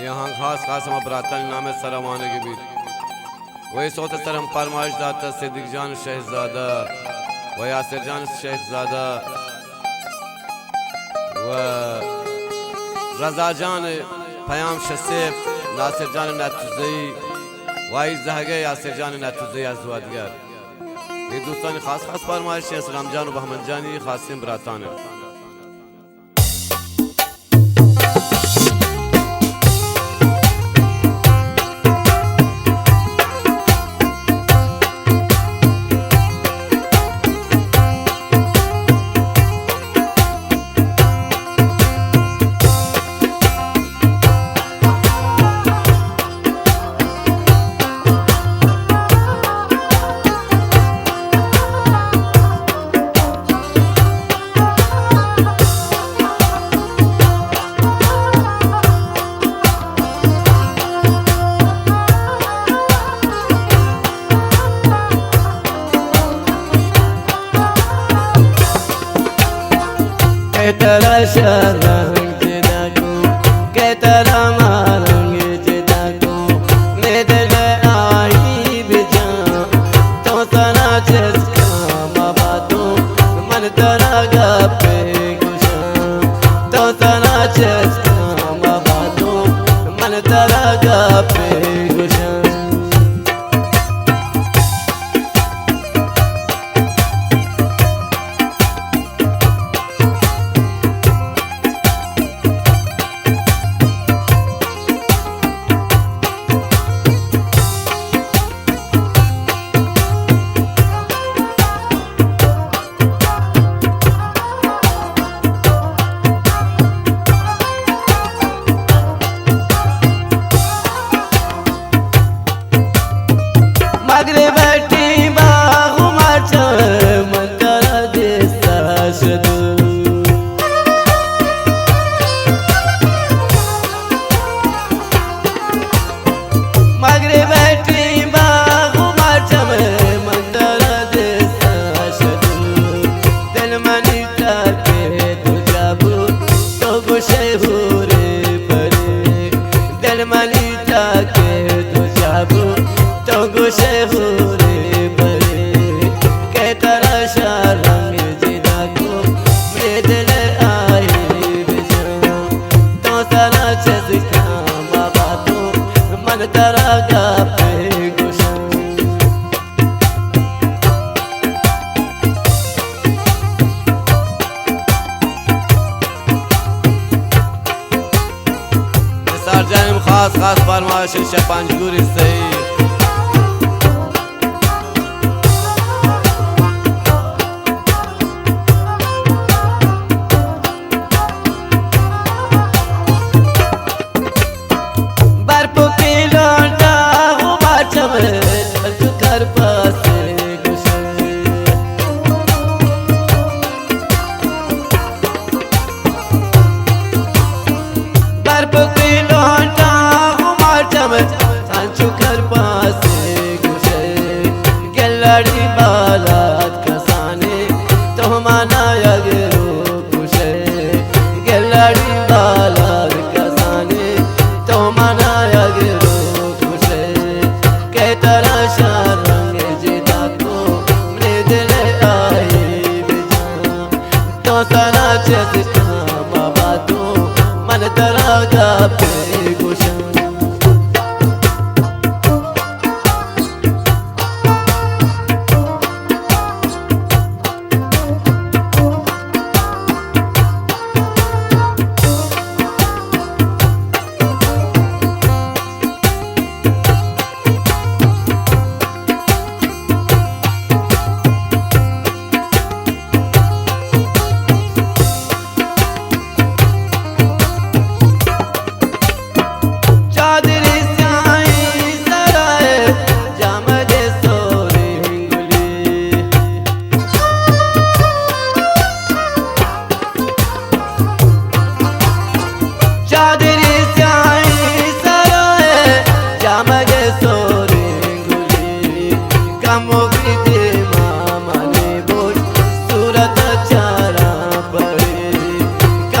यहाँ खास हम बरातन नाम सरावाने के भी वही सोच सरम फरमाइश दाता सिद्दीक जान शहजादा व यासिर जान शहजादा व रजा जान पयाम शसेफ नासिर जान नतुज़ई वाई जहगे यासिर जान नतुज़ई अज़वादिगर ये दोस्तान खास फरमाइश है सलाम जान व बहमन जानी खासिम बरातन तेरा शरण जिदा को के तेरा मारंग जिदा को मैं दिल आई बिजा तो सना चस्का माबा तो मन तेरा गपे गुशा तो सना चस्का माबा तो मन तेरा गपे गुशा खास फरमाइश शपांजगुरी सही बर्फ की लौटा हुआ चमन कर पास बर्फ की लौटा सांचो कर पास गुशे गलड़ी बालात कसाने तो माना यगरो गुशे गलड़ी बालात कसाने तो माना यगरो गुशे के तरह शारंग जिदा को मेरे दिल आई बिजा तो सना चस्का बाबा तो मन तरह का पे गुशे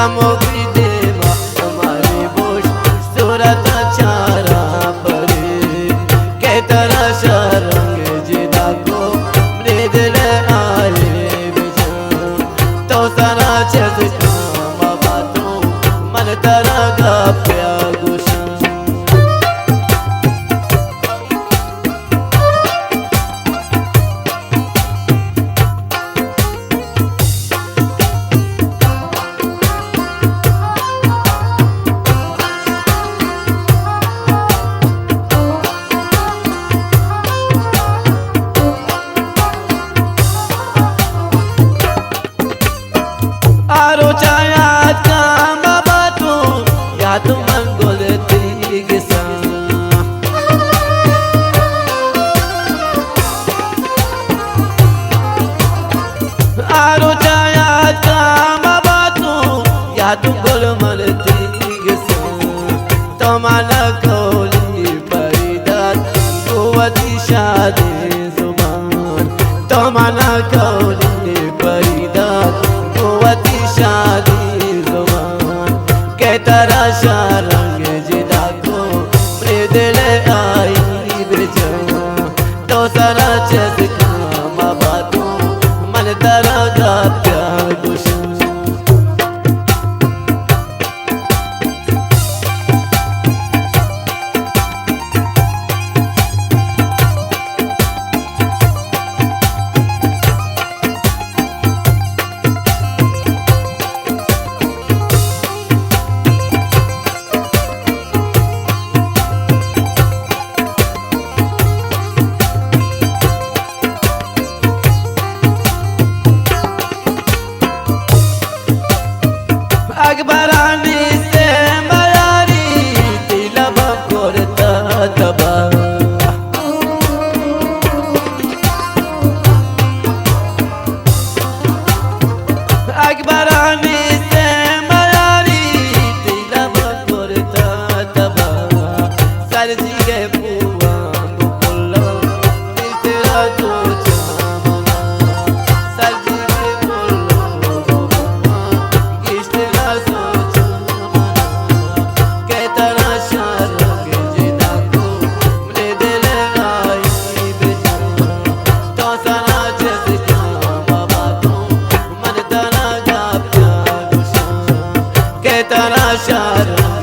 गमोगी देवा हमारी बोश सूरत चारा परे के तरह शरंग जिदा को मृदल आए बिजान तो सारा चेस काम बातों मन तरह का प्यार गुशन आरो छाया काम बातों या तुम मंगोल तीगसा आरो छाया काम बातों या तुम गोल मल तीगसा तमाना कोली परिदात कुवती शादी जुबान तमाना कोली परिदात कुवती शादी जुबान के तरह शरंग जिदा को मृदल आई बिजान तो सारा चेस काम बातों मन तरह का प्यार गुशन अकबरानी से मयारी तिलब करता तबा अकबरानी से मयारी तिलब करता तबा सरजी के पुआ बुल्ला तेरा तो चामना सरजी के बुल्ला इश्तेरा सोच के तरह शरंग जिदा को मृदल आई बिजान तो सारा चेस काम बातों मन तरह का प्यार गुशन के तरह शरंग